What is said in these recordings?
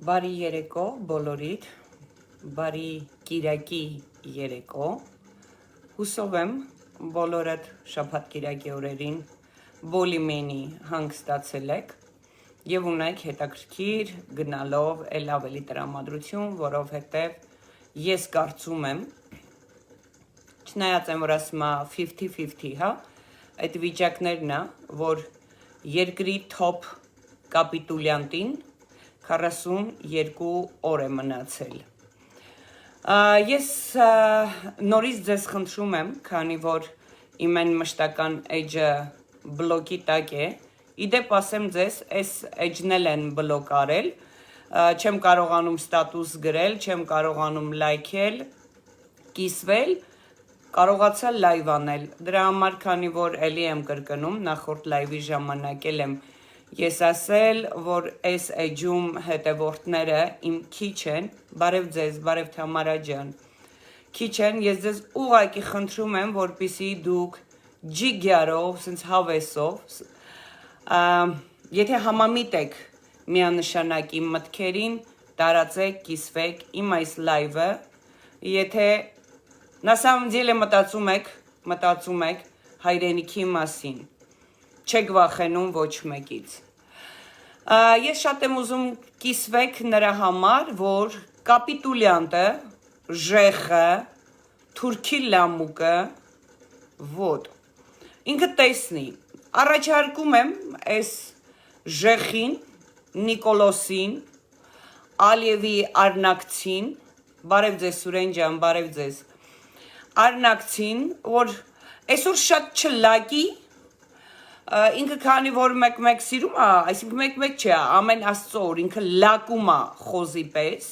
Բարի երեկո բոլորիդ, բարի կիրակի երեկո, հուսով եմ բոլորդ շաբաթ կիրակի օրերին բոլիմենի հանգստացել եք և ունեք հետաքրքիր գնալով էլ ավելի տրամադրություն, որովհետև ես կարծում եմ, չնայած եմ որ ասում 50-50, հա, այդ վիճակներն է, որ երկրի թոփ կապիտուլյանտին 42 օր է մնացել։ Ես նորից ձեզ խնդրում եմ, քանի որ իմ այն մշտական էջը բլոկի տակ է, իդեպ ասեմ ձեզ, այս էջն էլ են բլոկ արել, չեմ կարողանում ստատուս գրել, չեմ կարողանում լայքել, կիսվել, կարողացա լայվ անել, դրա համար քանի որ էլի եմ կրկնում, նախորդ լայվի ժամանակ էլ եմ ես ասել, որ այս էջում հետևորդները իմ քիչ են, բարև ձեզ, բարև Թամարա ջան, քիչ են, ես ձեզ ուղղակի խնդրում եմ, որպեսզի դուք ջիգյարով, սենց հավեսով, եթե համամիտ եք միանշանակ իմ մտքերին, տարածեք, կիսվեք իմ այս լայվը, եթե на самом деле մտածում եք հայրենիքի մասին, չեք վախենում ոչ մեկից։ Ես շատ եմ ուզում կիսվեք նրա համար, որ կապիտուլյանտը, ժեխը, թուրքի լամուկը, ոտ, ինքը տեսնի, առաջարկում եմ այս ժեխին, Նիկոլոսին, Ալիևի արնակցին, բարև ձեզ Սուրեն ջան, բարև ձեզ, արնակցին, որ այսօր շատ չլակի, ինքը քանի որ մեկ սիրում է, այսինքն մեկ չէ, ամեն աստծո օր ինքը լակում է խոզի պես,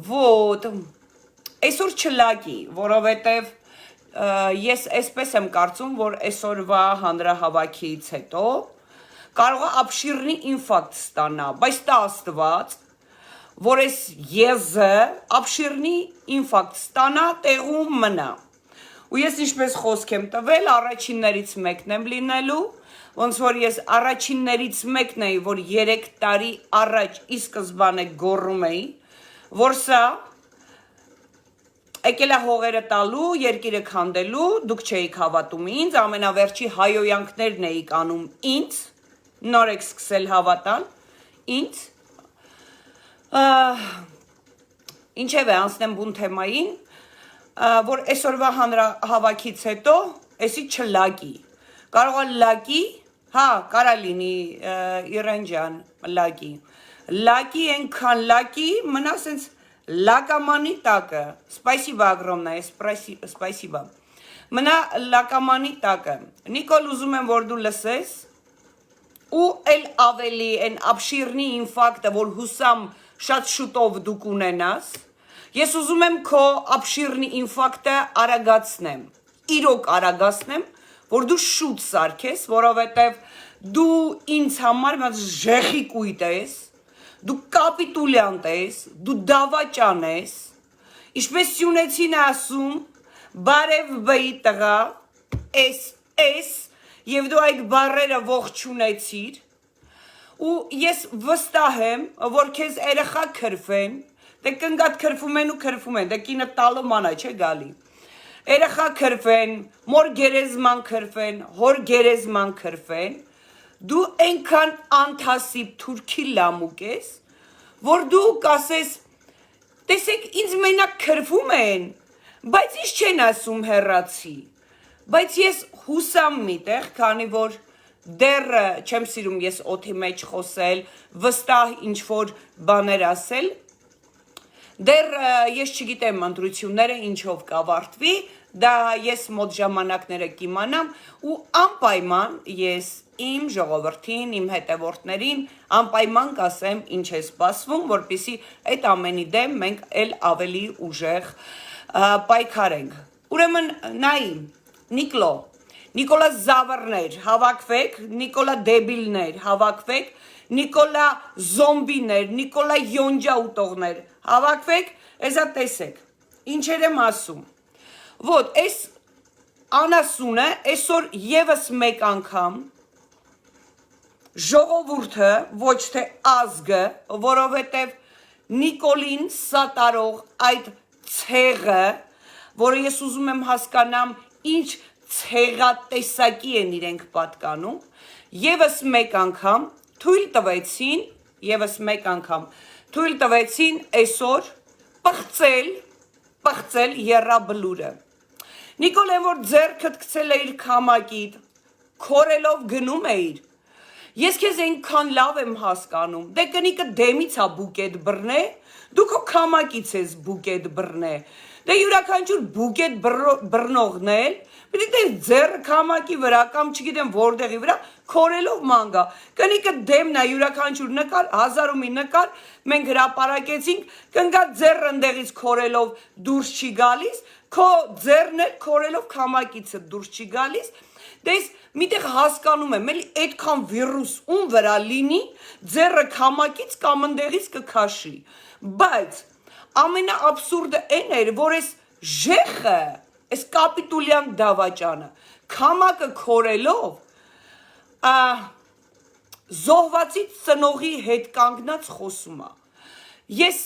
ոտ, այսօր չլակի, որովհետև ես այսպես եմ կարծում, որ այսօրվա հանրահավաքից հետո կարող է ապշիրնի ինֆարկտ ստանա, բայց տա Աստված, որ այս եզը ապշիրնի ինֆարկտ ստանա, տեղում մնա։ Ու ես ինչպես խոսք եմ տվել, առաջիններից մեկն եմ լինելու, ոնց որ ես առաջիններից մեկն էի, որ 3 տարի առաջ ի սկզբանե գոռում էի, որ սա եկել է հողերը տալու, երկիրը քանդելու, դուք չէիք հավատում ինձ, ամենավերջի հայոյանքներն էիք անում ինձ, նոր եք սկսել հավատալ ինձ, ինչև է անցնեմ բուն թեմային, որ այսօրվա հանրահավաքից հետո էսի չլակի, կարող է լակի, հա, կարա լինի Իրեն ջան, լակի ենքան լակի, մնա սենց լակամանի տակը, սպայսիբա ագրոմնա, սպայսիբա, մնա լակամանի տակը, Նիկոլ ուզում եմ, որ դու լսես, ու էլ ավելի են ապշիրնի ինֆակտը, որ հուսամ շատ շուտով դուք ունենաս, ես ուզում եմ քո ապշիրնի ինֆակտը արագացնեմ, իրոք արագացնեմ, որ դու շուտ սարքես, որովհետև դու ինձ համար մեծ ժեխի կույտ ես, դու կապիտուլյանտ ես, դու դավաճան ես, ինչպես Սյունեցին ասում, բարև բայի տղա, էս, և դու այդ բարերը ողջունեցիր, ու ես վստահ եմ, որ քեզ երեխա քրվեն, դե կնգատ քրվում են ու քրվում են, դե կինը տալը մանա չէ գալի, երեխա քրվեն, մոր գերեզման քրվեն, հոր գերեզման քրվեն, դու ենքան անթասիբ թուրքի լամուկ ես, որ դու կասես, տեսեք ինձ մենակ քրվում են, բայց ինչ չեն ասում հեռացի, բայց ես հուսամ միտեղ, քանի որ դեռ չեմ սիրում ես օթի մեջ խոսել, վստահ ինչ-որ բաներ ասել, դեռ ես չգիտեմ ընտրությունները ինչով կավարտվի, դա ես մոտ ժամանակները կիմանամ ու անպայման ես իմ ժողովրդին, իմ հետևորդներին անպայման կասեմ ինչ է սպասվում, որպեսզի այդ ամենի դեմ մենք էլ ավելի ուժեղ պայքարենք։ Ուրեմն նայի, Նիկոլա զավրներ, հավաքվեք, Նիկոլա դեբիլներ, հավաքվեք, Նիկոլա զոմբիներ, Նիկոլա յոնջա ուտողներ, հավաքվեք, էզա տեսեք, ինչեր եմ ասում, ոտ, այս անասունը, այսօր եվս մեկ անգամ, ժողովուրդը, ոչ թե ազգը, որովհետև Նիկոլին սատարող այդ ցեղը, որը ես ուզում եմ հասկանամ, ինչ ցեղատեսակի են իրենք պատկանում, եւս մեկ անգամ թույլ տվեցին այսօր պղծել եռաբլուրը։ Նիկոլեն, որ ձեռքդ գցել է իր քամակիդ, քորելով գնում էիր, ես քեզ այնքան լավ եմ հասկանում, դե կնիկը դեմից է բուկետ բռնե, դու քո քամակից ես բուկետ բռնե, դե յուրաքանչյուր բուկետ բռնողն էլ պիտի տես ձեռը քամակի վրա կամ չգիտեմ որտեղի վրա քորելով ման գա, կնիկը դեմն է յուրաքանչյուր նկար, 1000 մի նկար, մենք հրապարակեցինք, կնկա ձեռը ընդեղից քորելով դուրս չի գալիս, քո ձեռն էլ քորելով քամակիցը դուրս չի գալիս, դες միտեղ հասկանում եմ, էլի այդքան վիրուս ում վրա լինի, ձեռը քամակից կամ ընդեղից կքաշի, բայց ամենաաբսուրդը այն էր, որ այս ժեխը, այս կապիտուլյան դավաճանը, քամակը քորելով, զոհվածից ծնողի հետ կանգնած խոսում է, ես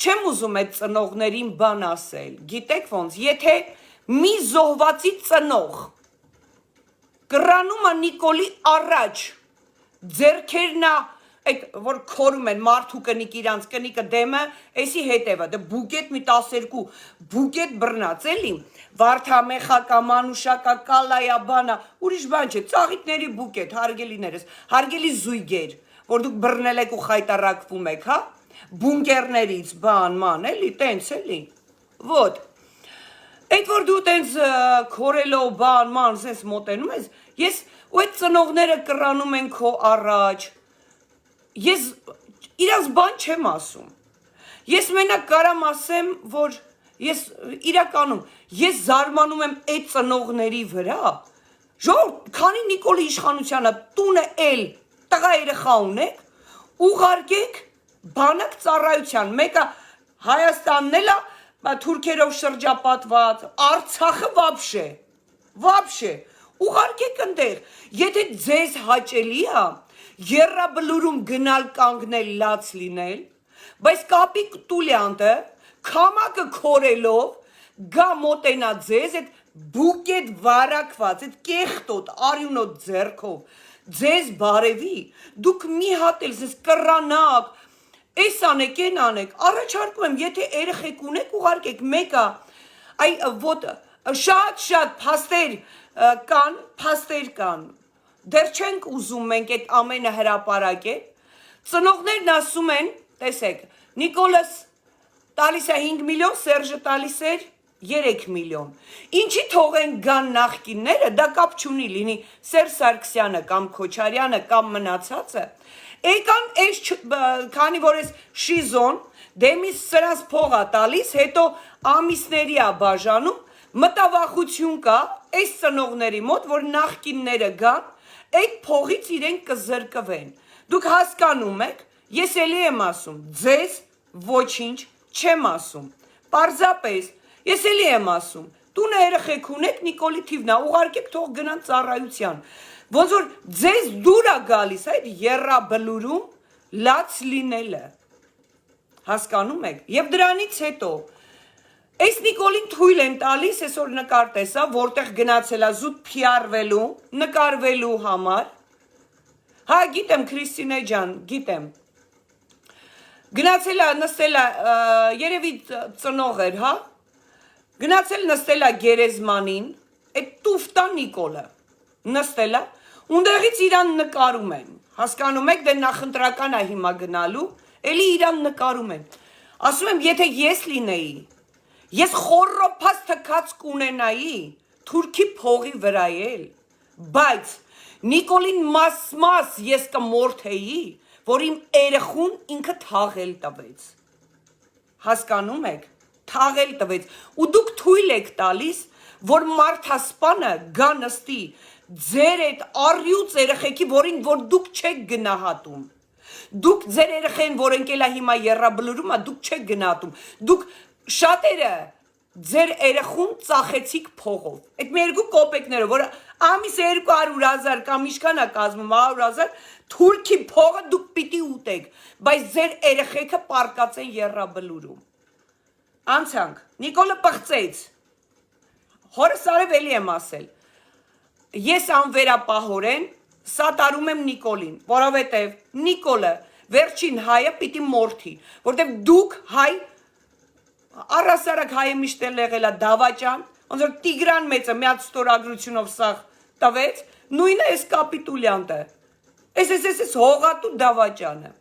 չեմ ուզում այդ ծնողներին բան ասել, գիտեք ոնց, եթե մի զոհվածի ծնող կռանում է Նիկոլի առաջ, ձեռքերն այդ որ քորում են մարդու կնիկ իրանց կնիկը դեմը, էսի հետևը, դե բուկետ մի 12 բուկետ բռնած էլի, վարդամեխակա, մանուշակա, կալայա, բանա, ուրիշ բան չէ, ծաղիկների բուկետ, հարգելիներս, հարգելի զույգեր, որ դուք բռնել եք ու խայտարակվում եք, հա, բունկերներից, բան, ման, էլի, տենց էլի, ոտ, այդ որ դու տենց քորելով, բան, ման, սենց մոտենում ես, ես ու այդ ծնողները կռանում են քո առաջ, ես իրանց բան չեմ ասում, ես մենակ կարամ ասեմ, որ ես իրականում, ես զարմանում եմ այդ ծնողների վրա, ժողովուրդ, քանի Նիկոլի իշխանությանը տունը էլ տղա երեխա ունեք, ուղարկեք բանակ ծառայության, մեկը Հայաստանն էլ է թուրքերով շրջապատված, Արցախը վաբշե, ուղարկեք ընդեղ, եթե ձեզ հաճելի է, եռաբլուրում գնալ կանգնել լաց լինել, բայց կապիտուլյանտը քամակը քորելով գա մոտենա ձեզ այդ բուկետ վարակված, այդ կեղտոտ արյունոտ ձեռքով ձեզ բարևի, դուք մի հատ էլ ձեզ կռանաք, այս անեք, այն անեք, առաջարկում եմ, եթե երեխեք ունեք, ուղարկեք, մեկը, այ ոտ շատ փաստեր կան, դեռ չենք ուզում մենք այդ ամենը հրապարակել, ծնողներն ասում են, տեսեք, Նիկոլս տալիս է 5 միլիոն, Սերժը տալիս էր 3 միլիոն, ինչի թողեն գան նախկինները, դա կապ չունի լինի Սերժ Սարգսյանը կամ Քոչարյանը կամ մնացածը, եկան այս քանի որ այս շիզոն դեմից սրանց փող է տալիս, հետո ամիսների է բաժանում, մտավախություն կա այս ծնողների մոտ, որ նախկինները գան, այդ փողից իրենք կզրկվեն։ Դուք հասկանում եք, ես էլի եմ ասում, ձեզ ոչինչ չեմ ասում։ Պարզապես, ես էլի եմ ասում, տունը երեխեք ունեք, Նիկոլի թիվնա, ուղարկեք թող գնան ծառայության։ Ոնց որ ձեզ դուր է գալիս այդ եռաբլուրում լաց լինելը։ Հասկանում եք։ Եվ դրանից հետո այս Նիկոլին թույլ են տալիս, այսօր նկար տեսա, որտեղ գնացել է զուտ PR-վելու, նկարվելու համար։ Հա, գիտեմ, Քրիստինե ջան, գիտեմ։ Գնացել է, նստել է, երևի ծնող էր, հա։ Գնացել նստել է գերեզմանին, այդ տուֆտա Նիկոլը, նստել է, ունդեղից իրան նկարում են, հասկանում եք, դե նախընտրական է հիմա գնալու, էլի իրան նկարում են, ասում եմ, եթե ես լինեի, ես խորոփած թքած կունենայի, թուրքի փողի վրա էլ, բայց Նիկոլին մաս ես կմորթեի, որ իմ երեխուն ինքը թաղել տվեց, հասկանում եք, թաղել տվեց, ու դուք թույլ եք տալիս, որ մարդասպանը գա նստի, ձեր այդ առյուծ երեխեքի, որ դուք չեք գնահատում, դուք ձեր երեխեն, որ ընկել է հիմա եռաբլուրում, դուք չեք գնահատում, դուք շատերը ձեր երեխուն ծախեցիք փողով։ Այդ մեր երկու կոպեկները, որ ամիս 200,000 կամ ինչքան է կազմում 100,000, թուրքի փողը դուք պիտի ուտեք, բայց ձեր երեխեքը պարկած են եռաբլուրում։ Անցանք, Նիկոլը պղծեց, հորս արև էլի եմ ասել, ես անվերապահորեն սատարում եմ Նիկոլին, որովհետև Նիկոլը վերջին հայը պիտի մորթի, որովհետև դուք հայ առասարակ հայը միշտ էլ եղել է դավաճան, ոնց որ Տիգրան մեծը մի հատ ստորագրությունով սաղ տվեց, նույնը էս կապիտուլյանտը, էս հողատու դավաճանը։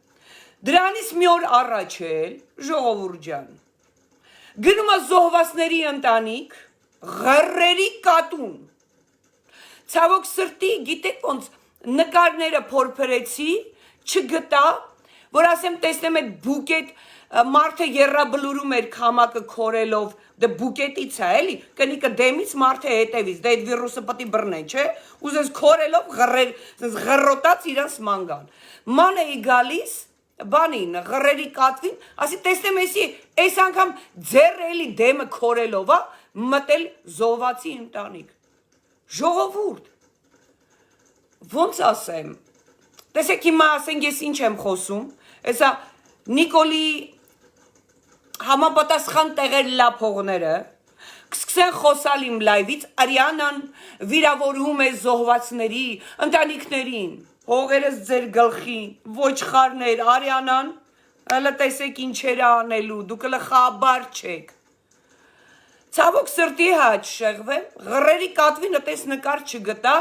Դրանից մի օր առաջ էլ, ժողովուրդ ջան, գնում է զոհվածների ընտանիք, ղռերի կատուն։ Ցավոք սրտի, գիտեք ոնց նկարները փորփրեցի, չգտա, որ ասեմ տեսնեմ այդ բուկետ մարդը եռաբլուրում էր քամակը քորելով, դե բուկետից է, էլի, կնիկը դեմից մարդը հետևից, դե այդ վիրուսը պետք է բռնե, չէ, ուզես քորելով ղռոտած իրանց մանգան։ Ման էի գալիս, բանին, ղռերի կատվին, ասի տեսնեմ էս անգամ ձեռը էլի դեմը քորելով, մտել զոհվածի ընտանիք։ Ժողովուրդ, ոնց ասեմ, տեսեք հիմա ասենք ես ինչ եմ խոսում, էսա Նիկոլի համապատասխան տեղեր լափողները կսկսեն խոսալ իմ լայվից, Արիանան վիրավորում է զոհվածների ընտանիքներին, հողերս ձեր գլխին, ոչխարներ, Արիանան, հələ տեսեք ինչեր անելու, դուք հələ խաբար չեք։ Ցավոք սրտի հաճ շեղվեմ, ղռերի կատվին ըտես նկար չգտա,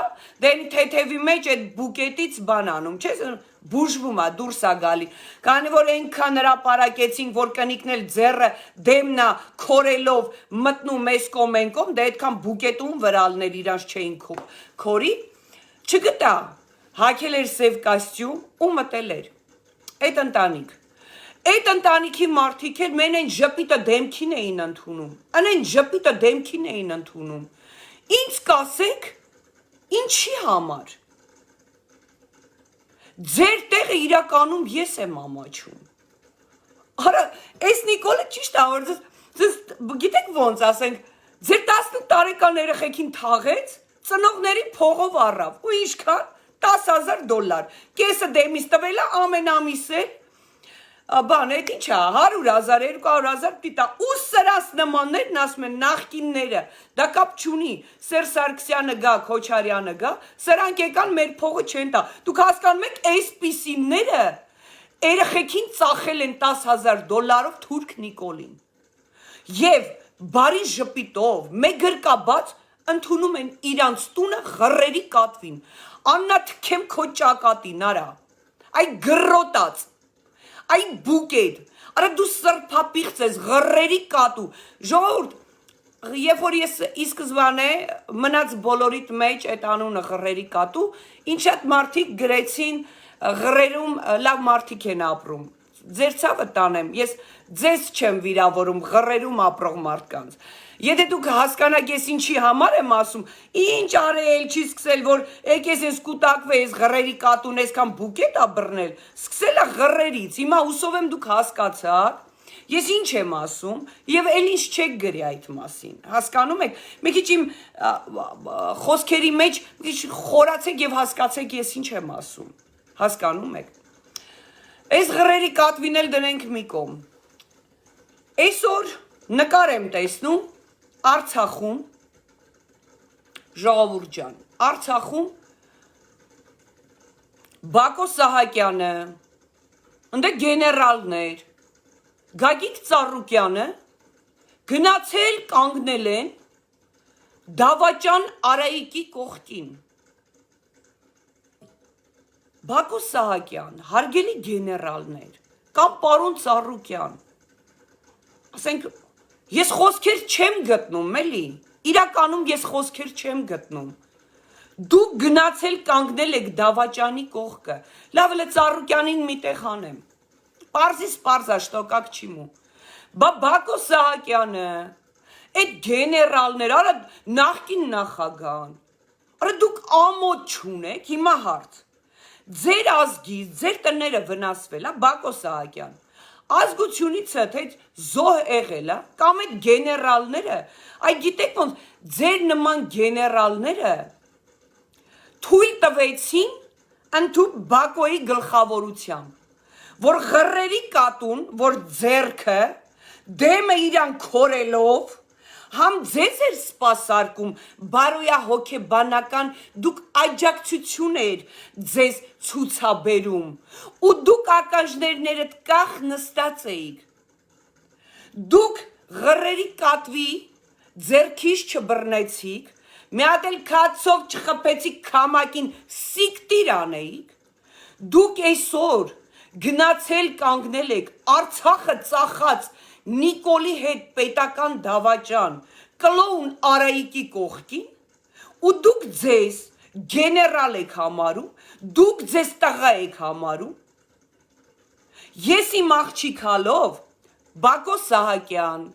դեն թեթևի մեջ այդ բուկետից բան անում, չես բուժվում է, դուրս է գալի, քանի որ այնքան հրապարակեցինք, որ կնիկն էլ ձեռը դեմնա քորելով մտնում էս կոմենկոմ, դե այդքան բուկետում վրալներ իրանց չէին քորի, չգտա, հագել էր սև կոստյում ու մտել էր, այդ ընտանիք։ Այդ ընտանիքի մարդիկ էլ մեն այն ժպիտը դեմքին էին ընդունում, այն ժպիտը դեմքին էին ընդունում, ինձ կասեք, ինչի համար, ձեր տեղը իրականում ես եմ ամաչում, արա, այս Նիկոլը ճիշտ է, որ գիտեք ոնց ասենք, ձեր 18 տարեկան երեխեքին թաղեց, ծնողների փողով առավ, ու ինչքան, $10,000, կեսը դեմից տվել է ամեն ամիս է, բան, այդ ինչ է, 100,000, 200,000 պիտա, ու սրանց նմաններն ասում են նախկինները, դա կապ չունի, Սերժ Սարգսյանը գա, Քոչարյանը գա, սրանք եկան մեր փողը չեն տա, դուք հասկանում եք այսպիսիները երեխեքին ծախել են $10,000 թուրք Նիկոլին, և բարի ժպիտով, մեկ գրկաբաց ընդունում են իրանց տունը ղռերի կատվին, աննա թքեմ քո ճակատին, արա, այ գրոտած, այ բուկետ, արա դու սրբապիղծ ես, ղռերի կատու, ժողովուրդ, երբ որ ես ի սկզբանե մնաց բոլորիդ մեջ այդ անունը ղռերի կատու, ինչ այդ մարդիկ գրեցին ղռերում լավ մարդիկ են ապրում, ձեր ցավը տանեմ, ես ձեզ չեմ վիրավորում ղռերում ապրող մարդկանց, եթե դուք հասկանաք ես ինչի համար եմ ասում, ինչ արել չի սկսել, որ եկես ես կուտակվես ղռերի կատուն այսքան բուկետ ա բռնել, սկսել է ղռերից, հիմա հուսով եմ դուք հասկացաք, ես ինչ եմ ասում, և էլ ինչ չեք գրի այդ մասին, հասկանում եք, մի քիչ իմ խոսքերի մեջ մի քիչ խորացեք և հասկացեք ես ինչ եմ ասում, հասկանում եք, այս ղռերի կատվին էլ դնենք մի կողմ, այսօր նկար եմ տեսնում, Արցախում, ժողովուրդ ջան, Արցախում Բակո Սահակյանը, ընդ գեներալներ, Գագիկ Ծառուկյանը գնացել կանգնել են դավաճան Արայիկի կողքին։ Բակո Սահակյան, հարգելի գեներալներ, կամ պարոն Ծառուկյան, ասենք ես խոսքեր չեմ գտնում, էլի, իրականում ես խոսքեր չեմ գտնում, դուք գնացել կանգնել եք դավաճանի կողքը, լավ էլ է Ծառուկյանին մի տեղ անեմ, պարզից պարզ է, շտոկակ չիմու, Բակո Սահակյանը, այդ գեներալներ, արա նախկին նախագահան, արա դուք ամոթ չունեք, հիմա հարց, ձեր ազգից, ձեր տները վնասվել, Բակո Սահակյան, ազգությունիցը թե զոհ եղել է, կամ այդ գեներալները, այ գիտեք ոնց ձեր նման գեներալները թույլ տվեցին ընդհուպ Բակոյի գլխավորությամբ, որ ղռերի կատուն, որ ձերքը դեմը իրան քորելով համ ձեզ էր սպասարկում բարոյահոգեբանական դուք աջակցություն էր ձեզ ցուցաբերում ու դուք ականջներդ կախ նստած էիք դուք ղռերի կատվի ձերքից չբռնեցիք մի հատ էլ քացով չխփեցիք քամակին սիկտիր անեիք դուք այսօր գնացել կանգնել եք Արցախը ծախած Նիկոլի հետ պետական դավաճան կլոուն Արայիկի կողքին ու դուք ձեզ գեներալ եք համարում դուք ձեզ տղա եք համարում ես իմ աղջիկալով Բակո Սահակյան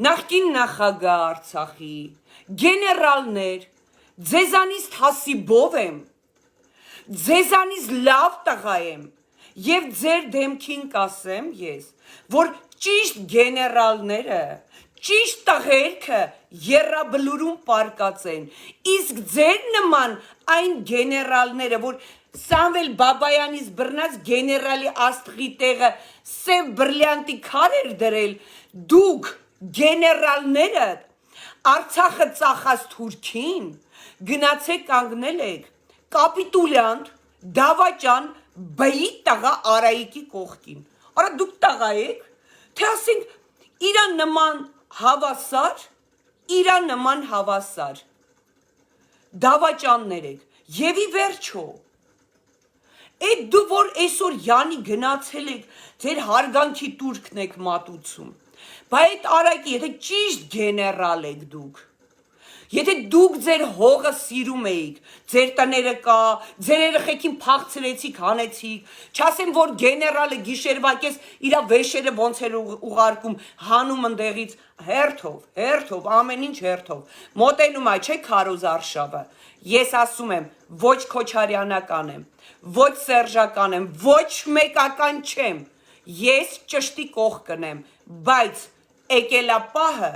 նախկին նախագահ Արցախի գեներալներ ձեզանից հասիբով եմ ձեզանից լավ տղա եմ Եվ ձեր դեմքին կասեմ ես, որ ճիշտ գեներալները, ճիշտ տղերքը եռաբլուրում պարկած են, իսկ ձեր նման այն գեներալները, որ Սամվել Բաբայանից բռնած գեներալի աստղի տեղը սև բրլյանտի քար էր դրել, դուք գեներալները Արցախը ծախած Թուրքին գնացեք կանգնել եք կապիտուլյանտ, դավաճան բայի տղա Արայիկի կողքին, արա դուք տղա եք, թե ասենք իրան նման հավասար, դավաճաններ եք, և ի վերջո, էդ դու որ այսօր յանի գնացել եք, ձեր հարգանքի տուրքն եք մատուցում, բա այդ Արայիկի, եթե ճիշտ գեներալ եք դուք, Եթե դուք ձեր հողը սիրում էիք, ձեր տները կա, ձեր երեխեքին փախցրեցիք, հանեցիք, չասեմ, որ գեներալը գիշերվակես իրա վեշերը ոնց էր ուղարկում, հանում ընդեղից, հերթով, ամեն ինչ հերթով, մոտենում այ չէ քարոզ արշավը, ես ասում եմ, ոչ քոչարյանական եմ, ոչ սերժական եմ, ոչ մեկական չեմ, ես ճշտի կողքն եմ, բայց եկել է պահը,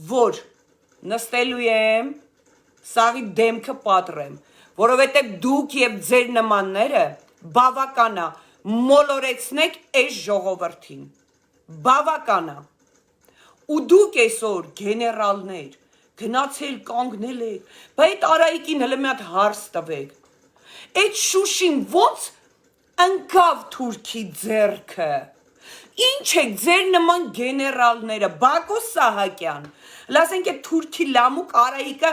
որ նստելու եմ, սաղի դեմքը պատրեմ, որովհետև դուք և ձեր նմանները բավականա մոլորեցնեք այս ժողովրդին, բավականա, ու դուք այսօր գեներալներ, գնացել կանգնել եք, բա այդ Արայիկին հլը մի հատ հարց տվեք, այդ Շուշին ոնց ընկավ Թուրքի ձեռքը, Ինչ եք ձեր նման գեներալները, Բակո Սահակյան, լասենք է թուրքի լամուկ Արայիկը,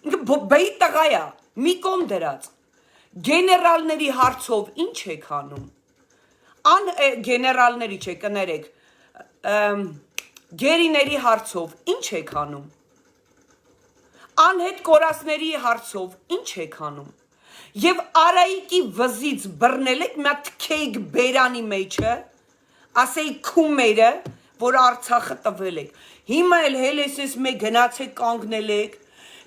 ինքը բայի տղայա, մի կոմ դրած, գեներալների հարցով ինչ եք անում, գեներալների չէ կներեք, գերիների հարցով ինչ եք անում, անհետ կորասների հարցով ինչ եք անում, և Արայիկի վզից բռնել եք, մյա թքեիք բերանի մեջը, ասեի քումերը, որ Արցախը տվել եք, հիմա էլ հելեսես մեկ գնացեք կանգնել եք,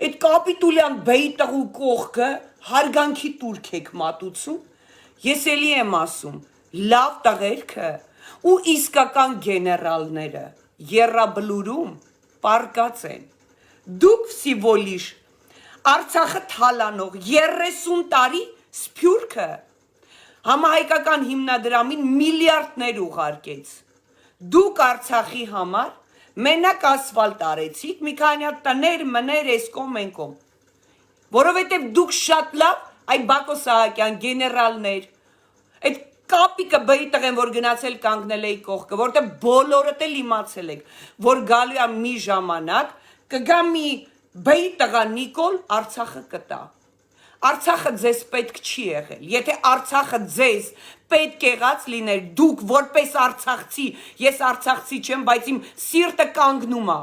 այդ կապիտուլյան բեի տղու կողքը հարգանքի տուրք եք մատուցում, ես էլի եմ ասում, լավ տղերքը ու իսկական գեներալները եռաբլուրում պարկած են, դուք սիվոլիշ, Արցախը թալանող 30 տարի սփյուռքը Համահայկական հիմնադրամին միլիարդներ ուղարկեց, դուք Արցախի համար մենակ ասվալտ արեցիք, մի քանի հատ տներ, մներ, էսկոմ, ենկոմ, որովհետև դուք շատ լավ, այ Բակո Սահակյան, գեներալներ, այդ կապիկը բայի տղեն, որ գնացել կանգնել էի կողքը, որտեղ բոլորդ էլ իմացել եք, որ գալու է մի ժամանակ, կգա մի բայի տղա Նիկոլ Արցախը կտա, Արցախը ձեզ պետք չի եղել, եթե Արցախը ձեզ պետք եղած լիներ, դուք որպես Արցախցի, ես Արցախցի չեմ, բայց իմ սիրտը կանգնում է,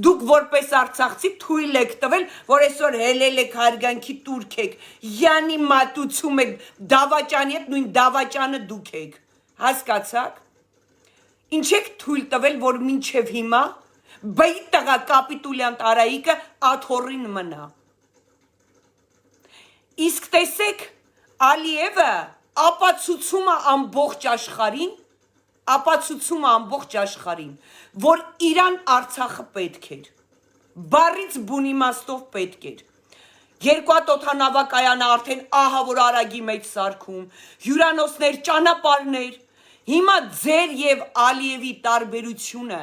դուք որպես Արցախցի թույլ եք տվել, որ այսօր հելել եք հարգանքի տուրք եք, յանի մատուցում եք, դավաճանի հետ նույն դավաճանը դուք եք, հասկացաք, ինչ եք թույլ տվել, որ մինչև հիմա, բայի տղա կապիտուլյանտ Արայիկը աթոռին մնա, Իսկ տեսեք, Ալիևը ապացուցում է ամբողջ աշխարհին, ապացուցում ամբողջ աշխարհին, որ Իրան Արցախը պետք էր, բառից բուն իմաստով պետք էր։ Երկու օդանավակայանը արդեն ահա որ արագի մեջ սարքում, հյուրանոցներ, ճանապարհներ։ Հիմա ձեր եւ Ալիևի տարբերությունը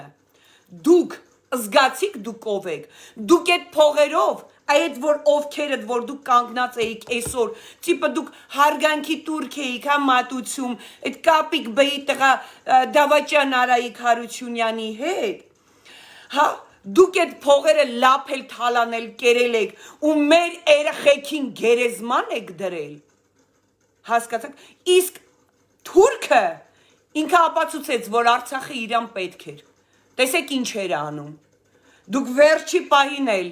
դուք զգացիք դուք ով եք, դուք այդ փողերով այդ որ ովքերդ որ դուք կանգնած էիք այսօր, տիպը դուք հարգանքի турք էիք, հա մատուցում, այդ կապիկ բեի տղա Դավաճան Արայիկ Հարությունյանի հետ, հա դուք այդ փողերը լափել, թալանել, կերել եք ու մեր երեխեքին գերեզման եք դրել, հասկացաք, իսկ թուրքը ինքը ապացուցեց, որ Արցախը իրան պետք էր, տեսեք ինչ էր անում, դուք վերջի պահին էլ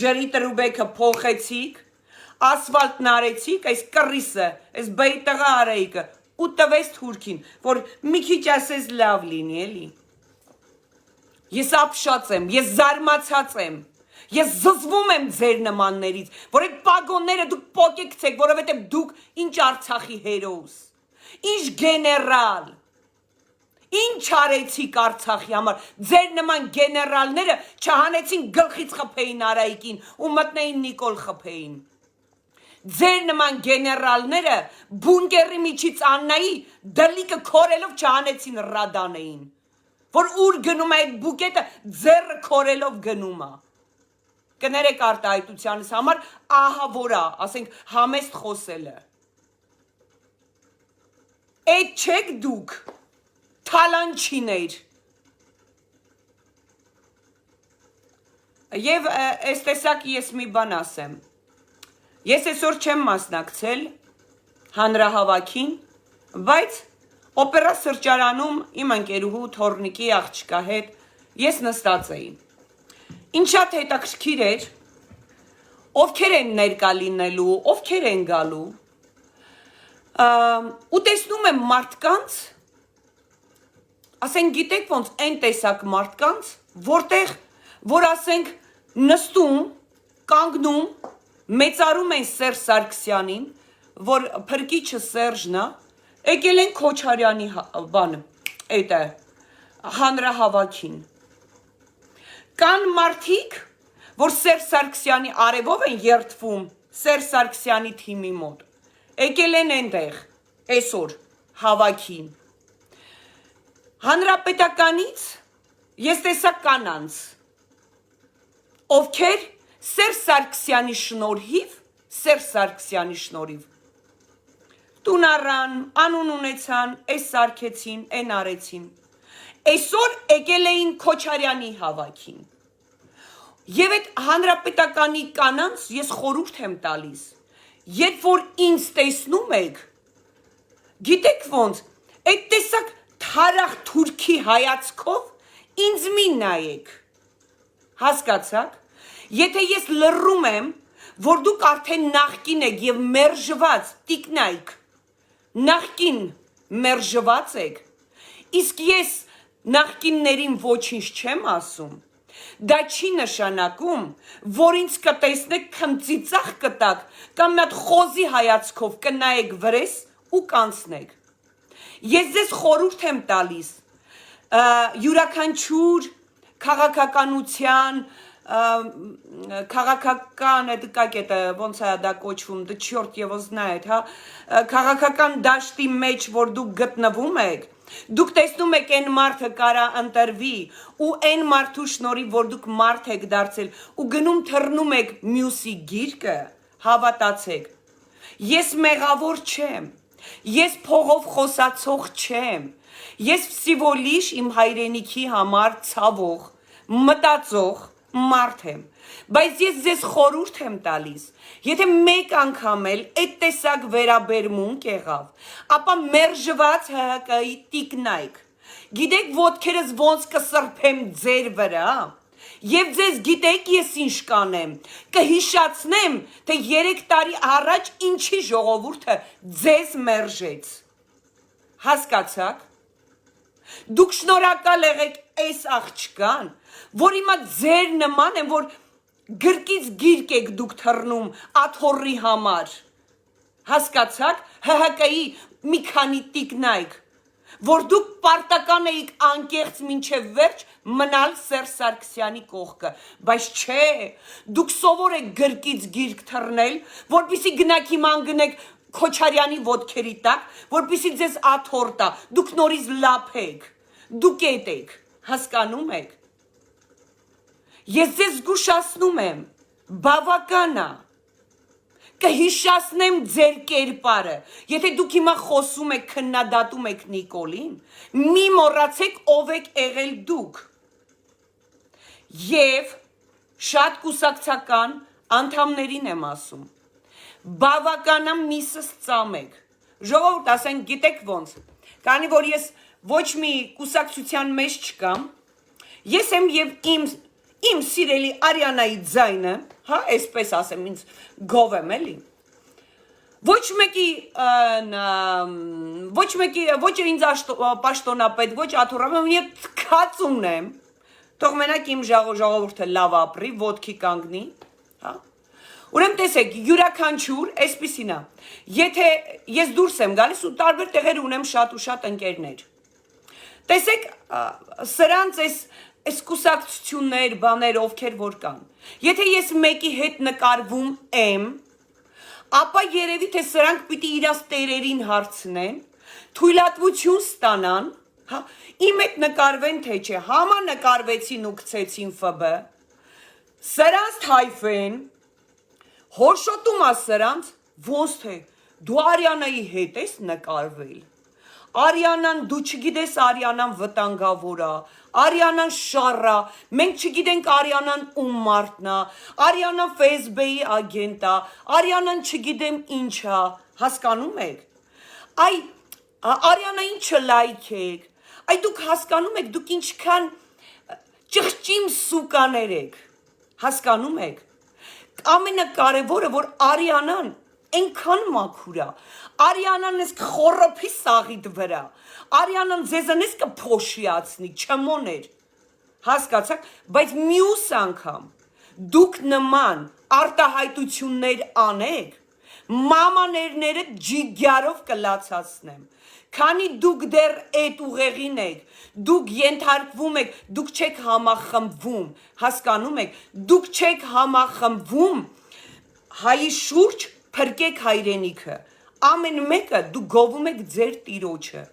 ջրի տրուբեքը փոխեցիք, ասֆալտն արեցիք, այս կռիսը, այս բեի տղա Արայիկը ու տվեց թուրքին, որ մի քիչ ասես լավ լինի, էլի։ Ես ապշած եմ, ես զարմացած եմ, ես զզվում եմ ձեր նմաններից, որ այդ պագոնները դուք պոկեկցեք, որովհետև դուք ինչ Արցախի հերոս, ինչ գեներալ, ինչ արեցիք Արցախի համար, ձեր նման գեներալները չհանեցին գլխից խփեին Արայիկին ու մտնեին Նիկոլ խփեին։ Ձեր նման գեներալները բունկերի միջից Աննայի դլիկը քորելով չհանեցին Ռադանեին, որ ուր գնում է այդ բուկետը ձեռը քորելով գնում է։ Կներեք արտահայտությանս համար ահա որա, ասենք համեստ խոսելը։ Այդ չեք դուք թալանչիներ։ Եվ այս տեսակ ես մի բան ասեմ։ Ես այսօր չեմ մասնակցել հանրահավաքին, բայց օպերա սրճարանում իմ ընկերուհու Թորնիկի աղջկա հետ ես նստած էի։ Ինչ շատ հետաքրքիր էր, ովքեր են ներկա լինելու, ովքեր են գալու, ու տեսնում եմ մարդկանց, ասենք գիտեք ոնց այն տեսակ մարդկանց, որտեղ, որ ասենք նստում, կանգնում, մեծարում են Սերժ Սարգսյանին, որ փրկիչը Սերժն է, եկել են Քոչարյանի բանը, այդ է, հանրահավաքին։ Կան մարդիկ, որ Սերժ Սարգսյանի արևով են երդվում Սերժ Սարգսյանի թիմի մոտ, եկել են այնտեղ, այսօր, հավաքին։ Հանրապետականից ես տեսա կանանց, ովքեր Սերժ Սարգսյանի շնորհիվ տուն առան, անուն ունեցան, այս սարքեցին, այն արեցին։ Այսօր եկել էին Քոչարյանի հավաքին։ Եվ այդ հանրապետականի կանանց ես խորհուրդ եմ տալիս, երբ որ ինձ տեսնում եք, գիտեք ոնց, այդ տեսակ թարախ թուրքի հայացքով ինձ մի նայեք, հասկացաք, եթե ես լռում եմ, որ դուք արդեն նախկին եք և մերժված տիկնայք, նախկին մերժված եք, իսկ ես նախկիններին ոչինչ չեմ ասում, դա չի նշանակում, որ ինձ կտեսնեք քմծիծաղ կտակ կամ մի հատ խոզի հայացքով կնայեք վրես ու կանցնեք։ Ես ձեզ խորհուրդ եմ տալիս յուրաքանչյուր քաղաքականության քաղաքական այդ կակետը ոնց է դա կոչվում դե չորտ եւ ոզնայդ հա քաղաքական դաշտի մեջ որ դուք գտնվում եք դուք տեսնում եք այն մարդը կարա ընտրվի ու այն մարդու շնորհիվ որ դուք մարդ եք դարձել ու գնում թռնում եք մյուսի գիրկը հավատացեք ես մեղավոր չեմ ես փողով խոսացող չեմ ես վսիվոլիշ իմ հայրենիքի համար ցավող մտածող մարդ եմ, բայց ես ձեզ խորհուրդ եմ տալիս, եթե մեկ անգամ էլ այդ տեսակ վերաբերմունք եղավ, ապա մերժված ՀՀԿ-ի տիկնայք, գիտեք ոտքերս ոնց կսրբեմ ձեր վրա, և ձեզ գիտեք ես ինչ կանեմ, կհիշացնեմ, թե 3 տարի առաջ ինչի ժողովուրդը ձեզ մերժեց, հասկացաք, դուք շնորհակալ եղեք այս աղջկան, որ հիմա ձեր նման են, որ գրկից գիրկ եք դուք թռնում աթոռի համար, հասկացաք, ՀՀԿ-ի մի քանի տիկնայք, որ դուք պարտական էիք անկեղծ մինչև վերջ մնալ Սերժ Սարգսյանի կողքը, բայց չէ, դուք սովոր եք գրկից գիրք թռնել, որպեսզի գնաք իման գնեք Քոչարյանի ոտքերի տակ, որպեսզի ձեզ աթոռ տա, դուք նորից լափեք, դուք եք, հասկանում եք։ Ես ձեզ զգուշացնում եմ, բավական է, կհիշացնեմ ձեր կերպարը, եթե դուք հիմա խոսում եք, քննադատում եք Նիկոլին, մի մոռացեք ով եք եղել դուք։ Եվ շատ կուսակցական անդամներին եմ ասում, բավականա միսս ծամեք, ժողովուրդ ասենք գիտեք ոնց, քանի որ ես ոչ մի կուսակցության մեջ չկամ, ես եմ եւ իմ սիրելի Արիանայի ձայնը, հա, այսպես ասեմ, ինձ գով եմ էլի, ոչ ինձ պաշտոնապետ, ոչ աթոռապետ, ես թքած ունեմ, թող մենակ իմ ժողովուրդը լավ ապրի, ոտքի կանգնի, հա, ուրեմն տեսեք, յուրաքանչյուր այսպիսին է, եթե ես դուրս եմ գալիս ու տարբեր տեղեր ունեմ շատ ու շատ ընկերներ, տեսեք, սրանց այս կուսակցություններ, բաներ, ովքեր որ կան, եթե ես մեկի հետ նկարվում եմ, ապա երևի թե սրանք պիտի իրաց տերերին հարցնեն, թույլատվություն ստանան, հա, իմ հետ նկարվեն թե չէ, համա նկարվեցին ու գցեցին ՖԲ, սրանց թայֆեն, հոշոտում ա սրանց, ոնց թե դու Արիանայի հետ ես նկարվել, Արիանան, դու չգիտես Արիանան վտանգավոր է, Արիանան շառ է, մենք չգիտենք Արիանան ում մարդն է, Արիանան ՖՍԲ-ի ագենտ է, Արիանան չգիտեմ ինչ է, հասկանում եք, այ Արիանային չլայքեք, այ դուք հասկանում եք, դուք ինչքան ճղճիմ սուկաներ եք, հասկանում եք, ամենակարևորը, որ Արիանան այնքան մաքուր է, Արիանան ես կխորոփի սաղիդ վրա, Արիանան ձեզանից կփոշիացնի, չմոներ, հասկացաք, բայց մյուս անգամ դուք նման արտահայտություններ անեք, մամաներները ջիգյարով կլացացնեմ, քանի դուք դեռ էդ ուղեղին եք, դուք ենթարկվում եք, դուք չեք համախմբվում, հասկանում եք, դուք չեք համախմբվում հայի շուրջ փրկեք հայրենիքը, ամեն մեկը դուք գովում եք ձեր տիրոջը,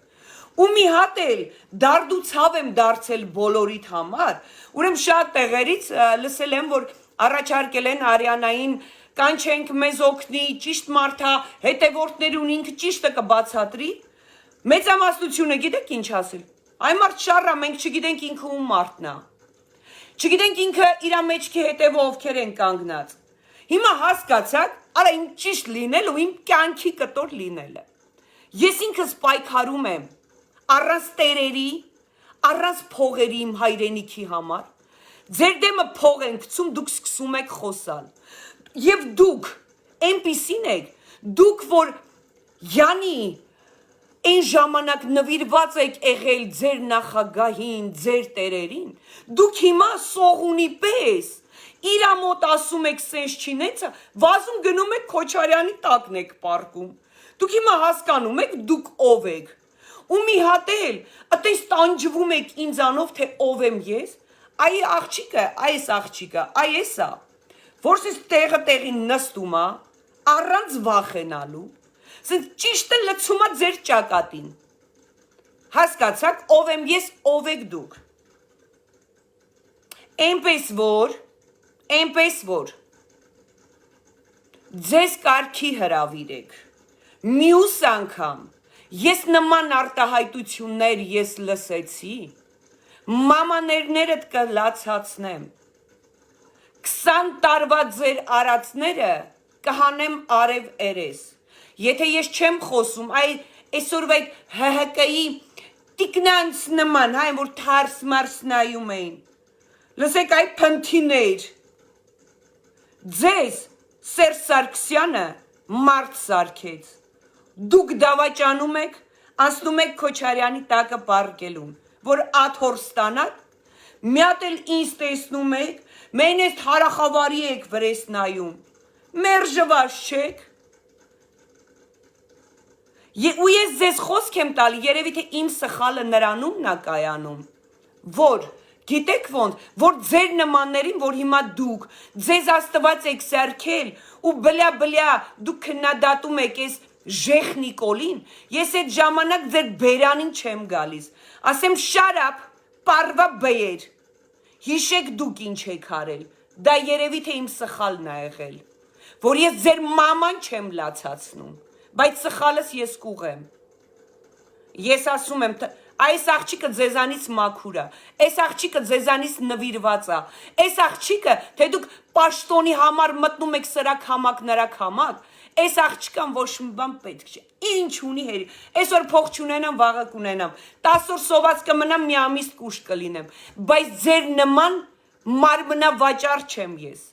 ու մի հատ էլ դարդ ու ցավ եմ դարձել բոլորիդ համար, ուրեմն շատ տեղերից լսել եմ, որ առաջարկել են Արիանային կանչենք մեզ օգնի, ճիշտ մարդա, հետևորդներ ունի, ինքը ճիշտը կբացատրի, մեծամասնությունը գիտեք ինչ ասել, այ մարդ շառա, մենք չգիտենք ինքը ում մարդն է, չգիտենք ինքը իր մեջքի հետևը ովքեր են կանգնած, հիմա հասկացաք, արա իմ ճիշտ լինել ու իմ կյանքի կտոր լինելը, ես ինքս պայքարում եմ, առանց տերերի, առանց փողերի իմ հայրենիքի համար, ձեր դեմը փող են գցում, դուք սկսում եք խոսալ, և դուք, այնպիսին եք, դուք որ յանի այն ժամանակ նվիրված եք եղել ձեր նախագահին, ձեր տերերին, դուք հիմա սողունի պես, իրա մոտ ասում եք սենց չինեցը, վազում գնում եք Քոչարյանի տակն եք պարկում, դուք հիմա հասկանում եք, դուք ով եք, ու մի հատ էլ, ատես տանջվում եք ինձանով, թե ով եմ ես, այ աղջիկը, այս աղջիկը, այ էսա, որ սենց տեղը տեղին նստում է, առանց վախենալու, սենց ճիշտը լցում է ձեր ճակատին, հասկացաք, ով եմ ես, ով եք դուք, այնպես որ, ձեզ կարգի հրավիրեք, մյուս անգամ, ես նման արտահայտություններ ես լսեցի, մամաներներդ կլացացնեմ, 20 տարվա ձեր արածները կհանեմ արև երես, եթե ես չեմ խոսում, այսօրվա այդ ՀՀԿ-ի տիկնանց նման, այն որ թարս մարս նայում էին, լսեք այդ փնթիներ, ձեզ Սերժ Սարգսյանը մարդ սարքեց, դուք դավաճանում եք, անցնում եք Քոչարյանի տակը պարկելուն, որ աթոռ ստանաք, մի հատ էլ ինձ տեսնում եք, մեն ես հարախավարի եք վրես նայում, մերժված չեք, Ու ես ձեզ խոսք եմ տալ, երևի թե իմ սխալը նրանումն է կայանում, որ գիտեք ոնց, որ ձեր նմաններին, որ հիմա դուք ձեզ Աստված եք սարքել ու բլյա դուք քննադատում եք այս Ժեխ Նիկոլին, ես այդ ժամանակ ձեր բերանին չեմ գալիս, ասեմ շարապ, պարվա բեր, հիշեք դուք ինչ եք արել, դա երևի թե իմ սխալն է եղել, որ ես ձեր մաման չեմ լացացնում, բայց սխալս ես կուղեմ, ես ասում եմ, այս աղջիկը ձեզանից մաքուր է, այս աղջիկը ձեզանից նվիրված է, այս աղջիկը, թե դուք պաշտոնի համար մտնում եք սրակ համակ նրակ համակ, այս աղջիկան ոչ մի բան պետք չէ, ինչ ունի հերի, այսօր փող չունենամ, վաղը կունենամ, 10 օր սոված կմնամ, մի ամիս կուշտ կլինեմ, բայց ձեր նման մարմնավաճառ չեմ ես,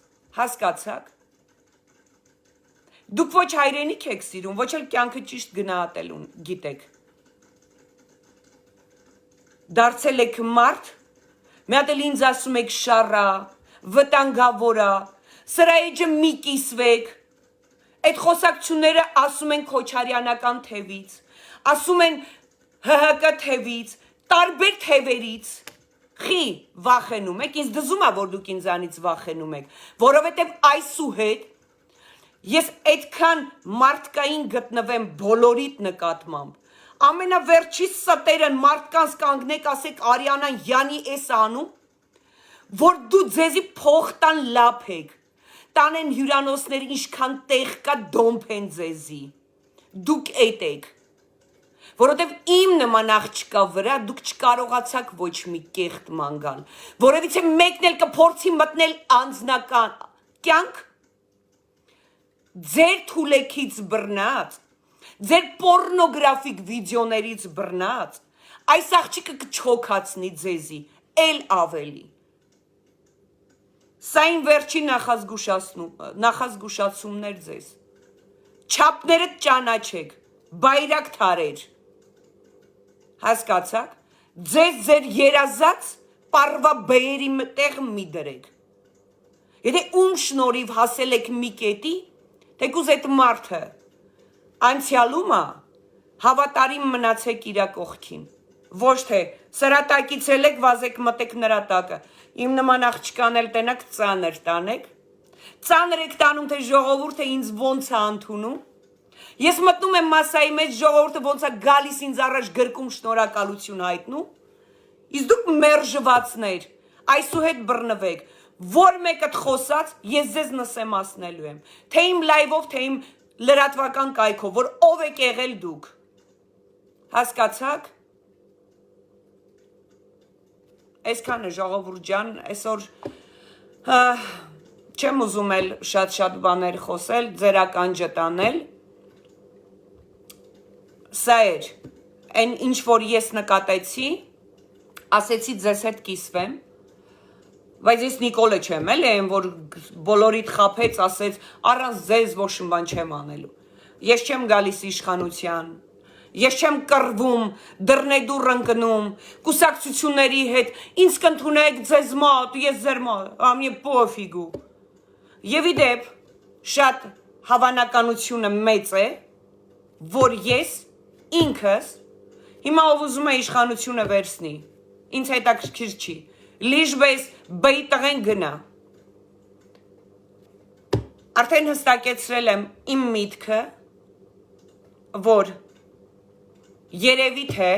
հասկացաք, դուք ոչ հայրենիք եք սիրում, ոչ էլ կյանքը ճիշտ գնահատել գիտեք, դարձել եք մարդ, մի հատ էլ ինձ ասում եք շառա, վտանգավոր է, սրա էջը մի կիսվեք, այդ խոսակցությունները ասում են Քոչարյանական թևից, ասում են ՀՀԿ թևից, տարբեր թևերից, խի վախենում եք, ինձ դզում է, որ դուք ինձանից վախենում եք, որովհետև այսուհետ ես այդքան մարդկային գտնվեմ բոլորիդ նկատմամբ, ամենավերջի ստերն մարդկանց կանգնեք, ասեք Արիանան յանի էս անում, որ դու ձեզի փող տան լափեք, տանեն հյուրանոցներ ինչքան տեղ կա դոմփեն ձեզի, դուք էդ եք, որովհետև իմ նման աղջկա վրա դուք չկարողացաք ոչ մի կեղտ մանգալ, որովհետև մեկն էլ կփորձի մտնել անձնական կյանք, ձեր թուլեքից բռնած, ձեր պորնոգրաֆիկ վիդեոներից բռնած, այս աղջիկը կչոքացնի ձեզի, էլ ավելի, սա իմ վերջի նախազգուշացումներ ձեզ, չապներդ ճանաչեք, բայրակ թարեր, հասկացաք, ձեզ ձեր երազած պարվա բերի տեղ մի դրեք, եթե ում շնորհիվ հասել եք մի կետի, թեկուզ այդ մարդը, անցյալումը հավատարիմ մնացեք իրա կողքին, ոչ թե սրատակից ելեք վազեք մտեք նրա տակը, իմ նման աղջկան էլ տենակ ծանր տանեք, ծանր եք տանում թե ժողովուրդը ինձ ոնց է ընդունում, ես մտնում եմ մասայի մեջ ժողովուրդը ոնց է գալիս ինձ առաջ գրկում շնորհակալություն հայտնում, իսկ դուք մերժվածներ, այսուհետ բռնվեք, որ մեկդ խոսած ես ձեզ նսեմացնելու եմ, թե իմ լայվով, թե իմ լրատվական կայքով, որ ով եք եղել դուք, հասկացաք, այսքանը ժողովուրդ ջան, այսօր չեմ ուզում էլ շատ բաներ խոսել, ձեր ականջը տանել, սա էր, այն ինչ որ ես նկատեցի, ասեցի ձեզ հետ կիսվեմ, բայց ես Նիկոլը չեմ էլ եմ, որ բոլորիդ խապեց, ասեց, առանց ձեզ ոչ մի բան չեմ անելու, ես չեմ գալիս իշխանության, ես չեմ կռվում, դռնեդուռ ընկնում, կուսակցությունների հետ, ինձ կընդունեք ձեզ մոտ, ես ձեր մոտ, ամի պոֆիգու, և իդեպ, շատ հավանականությունը մեծ է, որ ես ինքս, հիմա ով ուզում է իշխանությունը վերցնի, ինձ հետաքրքիր չի, լիժբես բայի տղեն գնա, արդեն հստակեցրել եմ իմ միտքը, որ երևի թե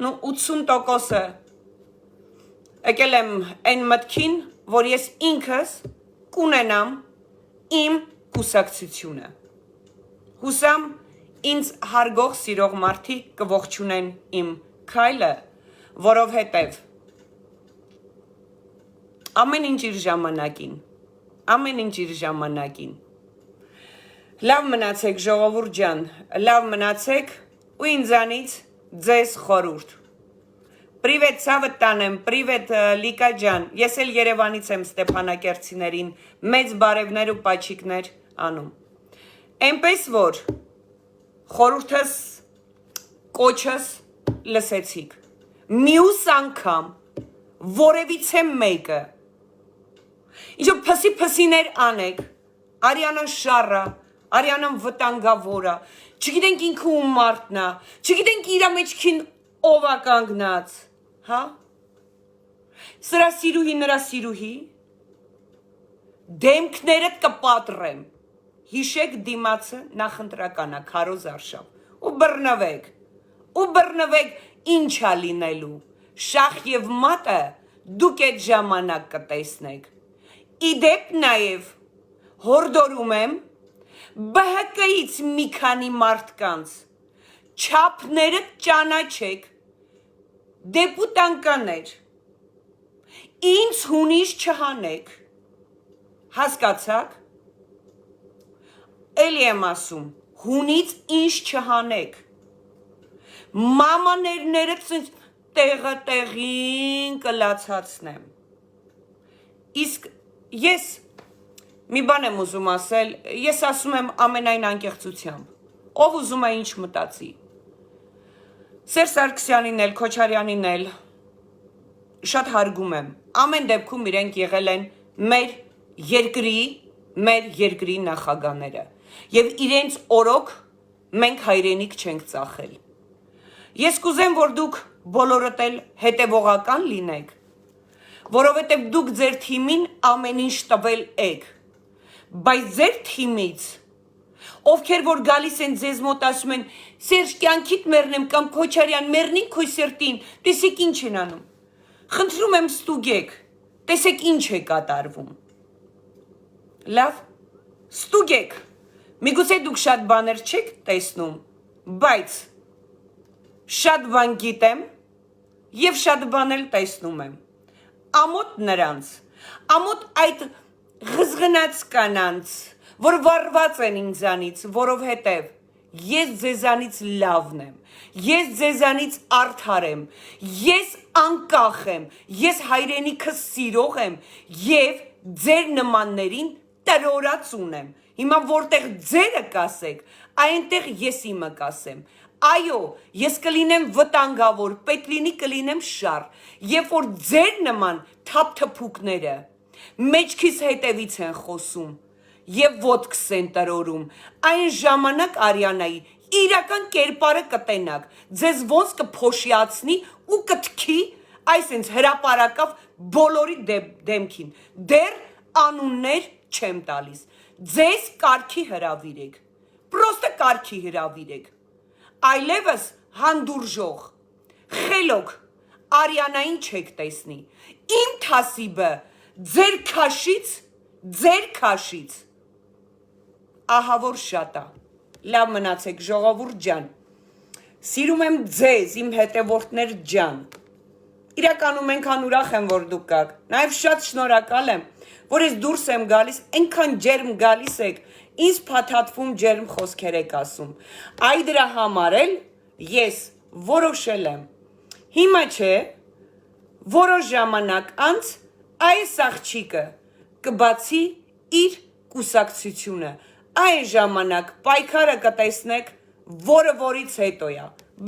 80%-ը եկել եմ այն մտքին, որ ես ինքս կունենամ իմ կուսակցությունը, հուսամ ինձ հարգող սիրող մարդիկ կողջունեն իմ քայլը, որովհետև ամեն ինչ իր ժամանակին, լավ մնացեք ժողովուրդ ջան, լավ մնացեք ու ինձանից ձեզ խորհուրդ, Պրիվետ Սավը տանեմ, պրիվետ Լիկա ջան, ես էլ Երևանից եմ Ստեփանակերտցիներին մեծ բարևներ ու պաչիկներ անում, այնպես որ խորհուրդս կոչս լսեցիք, մյուս անգամ որևիցե մեկը Ինչո փսիներ անեք, Արիանան շառա, Արիանան վտանգավոր է, Չգիտենք ինքը ում մարդն է, չգիտենք իր մեջքին ով է կանգնած, հա? Սրա սիրուհի նրա սիրուհի, դեմքներդ կպատրեմ, հիշեք դիմացը նախընտրական է, քարոզ արշավ, ու բռնվեք ինչ է լինելու, շախ և մատը դուք այդ ժամանակ կտեսնեք, իդեպ նաև հորդորում եմ ԲՀԿ-ից մի քանի մարդկանց, չափներդ ճանաչեք, դեպուտանկաներ, ինձ հունից չհանեք, հասկացաք, էլի եմ ասում, հունից ինձ չհանեք, մամաներներդ տեղը տեղին կլացացնեմ, իսկ ես մի բան եմ ուզում ասել, ես ասում եմ ամենայն անկեղծությամբ, ով ուզում է ինչ մտածի, Սերժ Սարգսյանին էլ, Քոչարյանին էլ, շատ հարգում եմ, ամեն դեպքում իրենք եղել են մեր երկրի նախագաները և իրենց օրոք մենք հայրենիք չենք ծախել, ես կուզեմ, որ դուք բոլորդ էլ հետևողական լինեք, որովհետև դուք ձեր թիմին ամեն ինչ տվել եք, բայց ձեր թիմից, ովքեր որ գալիս են ձեզ մոտ ասում են, Սերժ կյանքիդ մեռնեմ կամ Քոչարյան մեռնին քո սրտին, տեսեք ինչ են անում, խնդրում եմ ստուգեք, տեսեք ինչ է կատարվում, լավ, ստուգեք, միգուցե դուք շատ բաներ չեք տեսնում, բայց շատ բան գիտեմ և շատ բան էլ տեսնում եմ, ամոթ նրանց, ամոթ այդ ղզղնած կանանց, որ վարված են ինձանից, որովհետև ես ձեզանից լավն եմ, ես ձեզանից արդար եմ, ես անկախ եմ, ես հայրենիքս սիրող եմ և ձեր նմաններին տրորած ունեմ, հիմա որտեղ ձերը կասեք, այնտեղ ես իմը կասեմ, այո, ես կլինեմ վտանգավոր, պետք լինի կլինեմ շար, երբ որ ձեր նման թափթփուկները մեջքիս հետևից են խոսում և ոտքս են տրորում, այն ժամանակ Արիանայի իրական կերպարը կտենաք, ձեզ ոնց կփոշիացնի ու կթքի այսենց հրապարակավ բոլորի դեմքին, դեռ անուններ չեմ տալիս, ձեզ կարգի հրավիրեք, պրոստը կարգի հրավիրեք, այլևս հանդուրժող, խելոք, Արիանային չեք տեսնի, իմ թասիբը ձեր քաշից, ահա որ շատ է, լավ մնացեք ժողովուրդ ջան, սիրում եմ ձեզ, իմ հետևորդներ ջան, իրականում ենքան ուրախ եմ, որ դուք կաք, նաև շատ շնորհակալ եմ, որ ես դուրս եմ գալիս, ենքան ջերմ գալիս եք, ինձ փաթաթվում ջերմ խոսքեր եք ասում, այ դրա համար էլ ես որոշել եմ, հիմա չէ, որոշ ժամանակ անց այս աղջիկը կբացի իր կուսակցությունը, այն ժամանակ պայքարը կտեսնեք, որը որից հետո է,